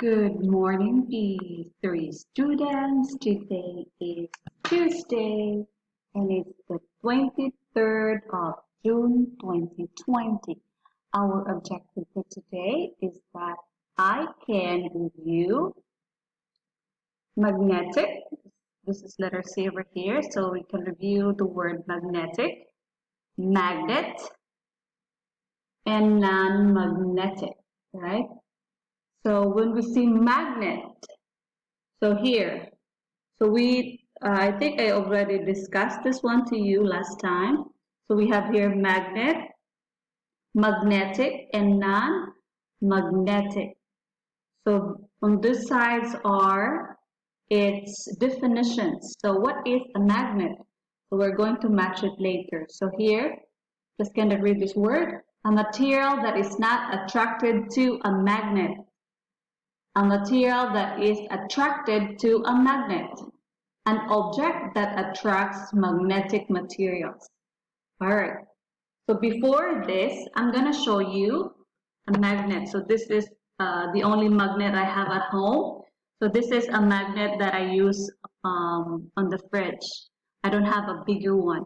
Good morning, P3 students. Today is Tuesday and it's the 23rd of June 2020. Our objective for today is that I can review magnetic. This is letter C over here, so we can review the word magnetic, magnet, and non-magnetic, right? So when we see magnet, so here, I think I already discussed this one to you last time. So we have here magnet, magnetic, and non-magnetic. So on this sides are its definitions. So what is a magnet? So we're going to match it later. So here, just kind of read this word. A material that is not attracted to a magnet. A material that is attracted to a magnet. An object that attracts magnetic materials. Alright, so before this, I'm going to show you a magnet. So this is the only magnet I have at home. So this is a magnet that I use on the fridge. I don't have a bigger one.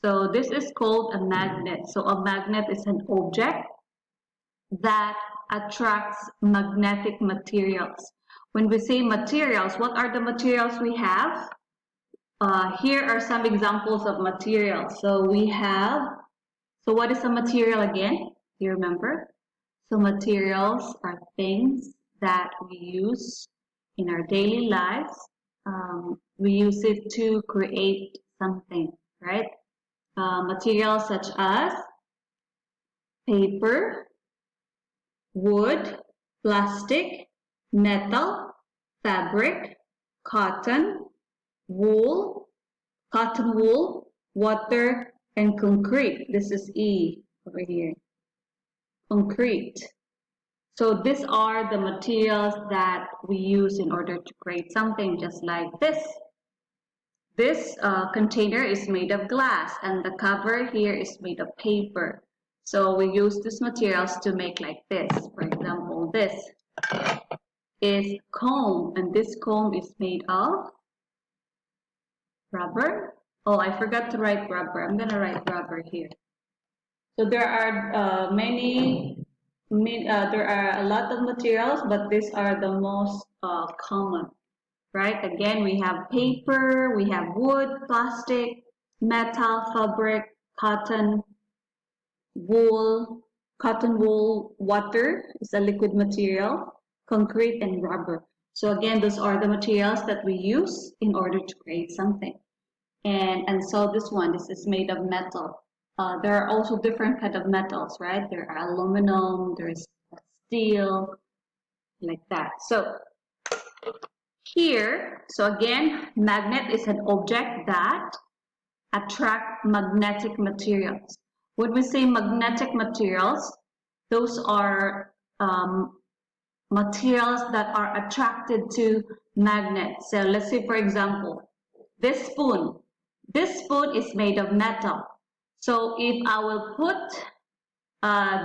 So this is called a magnet. So a magnet is an object that attracts magnetic materials. When we say materials, what are the materials we have? Here are some examples of materials. So what is a material again? Do you remember? So materials are things that we use in our daily lives. We use it to create something, right? Materials such as paper, wood, plastic, metal, fabric, cotton, wool, cotton wool, water, and concrete. This is E over here. Concrete. So these are the materials that we use in order to create something just like this. This container is made of glass and the cover here is made of paper. So we use these materials to make like this. For example, this is comb and this comb is made of rubber. Oh, I forgot to write rubber. I'm going to write rubber here. So there are there are a lot of materials, but these are the most common, right? Again, we have paper, we have wood, plastic, metal, fabric, cotton wool, water is a liquid material, concrete, and rubber. So again, those are the materials that we use in order to create something. And so this is made of metal. There are also different kind of metals, right? There are aluminum, there is steel, like that. So here, so again, magnet is an object that attract magnetic materials. When we say magnetic materials, those are materials that are attracted to magnets. So let's say, for example, this spoon. This spoon is made of metal. So if I will put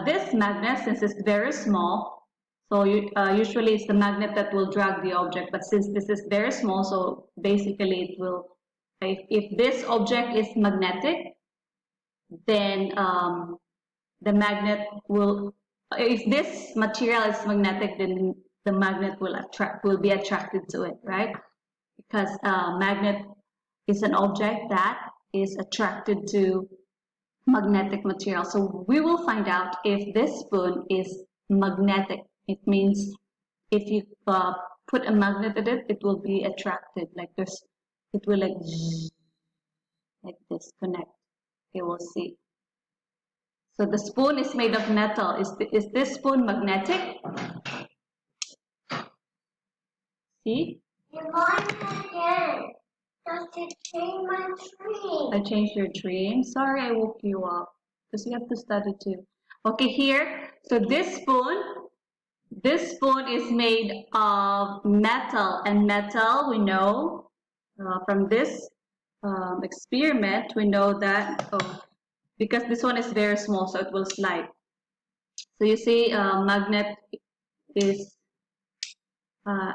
this magnet, since it's very small, so usually it's the magnet that will drag the object, but since this is very small, so basically it will, if this object is magnetic, then the magnet will, if this material is magnetic, then the magnet will be attracted to it, right? Because magnet is an object that is attracted to magnetic material. So we will find out if this spoon is magnetic. It means if you put a magnet in it, it will be attracted like this. It will like this connect. Okay, we'll see. So the spoon is made of metal. Is this spoon magnetic? See? You're going again. Just change my dream. I changed your dream. Sorry, I woke you up because you have to study too. Okay, here. So this spoon is made of metal, and metal we know from this experiment we know that because this one is very small, so it will slide. So you see, magnet is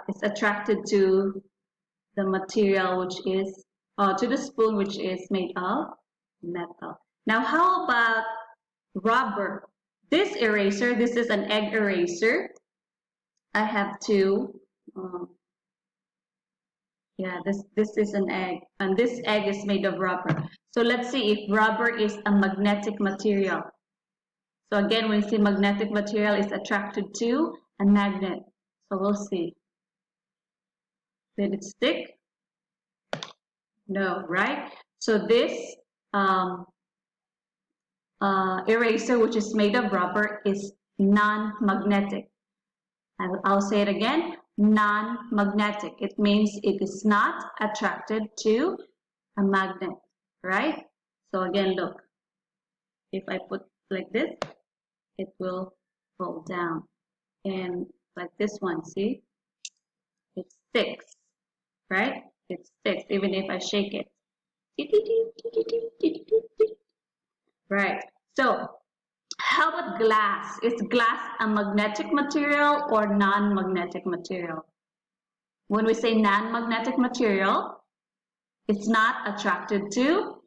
is attracted to the material which is, to the spoon which is made of metal. Now, how about rubber? This eraser, this is an egg eraser. I have two. Yeah, this is an egg, and this egg is made of rubber. So let's see if rubber is a magnetic material. So again, when we see magnetic material is attracted to a magnet. So we'll see. Did it stick? No, right? So this eraser, which is made of rubber, is non-magnetic. I'll say it again, non-magnetic. It means it is not attracted to a magnet, right? So again, look, if I put like this, it will fall down. And like this one, see? It sticks, right? It sticks even if I shake it. Right. So how about glass? Is glass a magnetic material or non-magnetic material? When we say non-magnetic material, it's not attracted to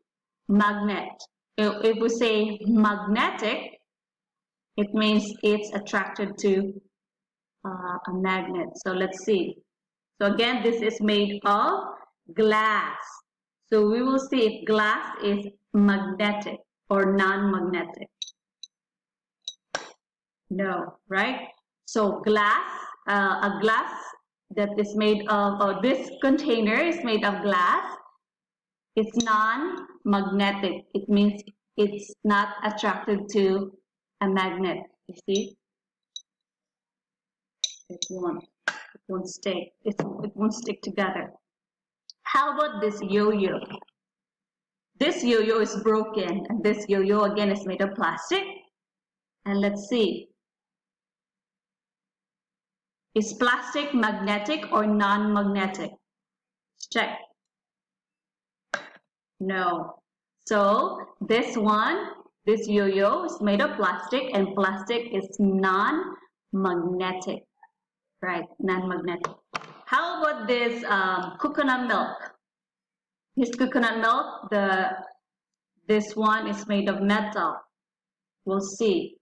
magnet. If we say magnetic, it means it's attracted to a magnet. So let's see. So again, this is made of glass. So we will see if glass is magnetic or non-magnetic. No, right? So glass, a glass that is made of, or this container is made of glass. It's non-magnetic. It means it's not attracted to a magnet. You see? It won't stick. It won't stick together. How about this yo-yo? This yo-yo is broken, and this yo-yo again is made of plastic. And let's see. Is plastic magnetic or non-magnetic? Check. No. So this one, this yo-yo is made of plastic, and plastic is non-magnetic. Right, non-magnetic. How about this coconut milk? This coconut milk, this one is made of metal. We'll see.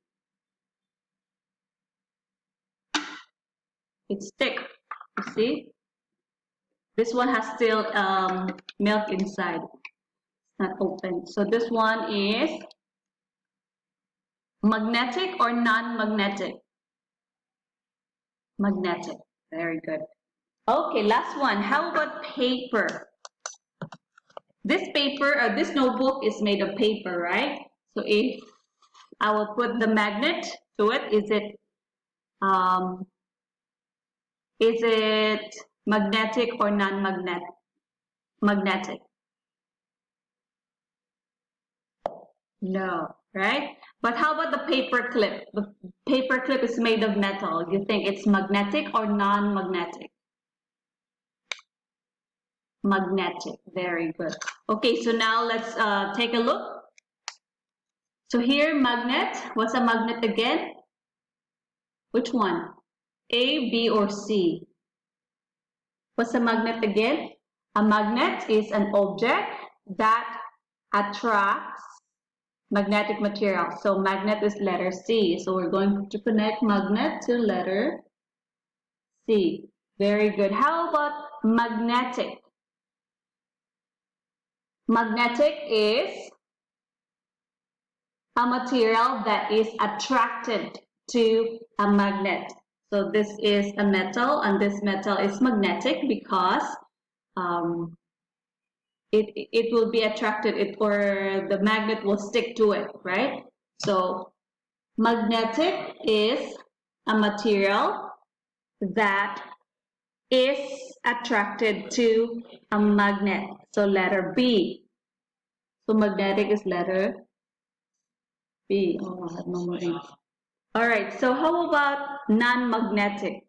It's thick, you see? This one has still milk inside. It's not open. So this one is magnetic or non-magnetic? Magnetic. Very good. Okay, last one. How about paper? This paper, or this notebook is made of paper, right? So if I will put the magnet to it, is it magnetic or non-magnetic? Magnetic. No, right? But how about the paper clip? The paper clip is made of metal. You think it's magnetic or non-magnetic? Magnetic. Very good. Okay, so now let's take a look. So here, magnet. What's a magnet again? Which one? A, B, or C? What's a magnet again? A magnet is an object that attracts magnetic material. So magnet is letter C. So we're going to connect magnet to letter C. Very good. How about magnetic? Magnetic is a material that is attracted to a magnet. So this is a metal, and this metal is magnetic because it will be attracted, or the magnet will stick to it, right? So magnetic is a material that is attracted to a magnet. So letter B. So magnetic is letter B. Oh, I have no more ink. All right, so how about non-magnetic?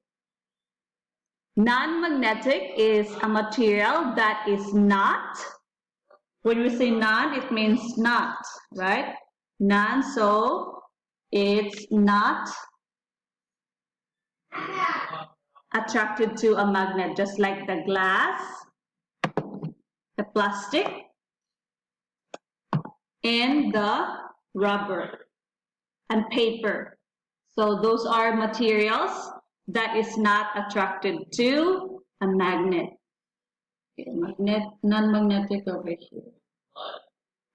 Non-magnetic is a material that is not, when we say non, it means not, right? Non, so it's not attracted to a magnet, just like the glass, the plastic, and the rubber and paper. So those are materials that is not attracted to a magnet. Okay, magnet, non-magnetic over here.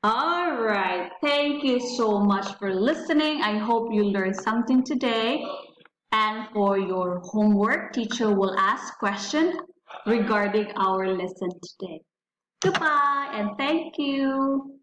All right. Thank you so much for listening. I hope you learned something today. And for your homework, teacher will ask questions regarding our lesson today. Goodbye and thank you.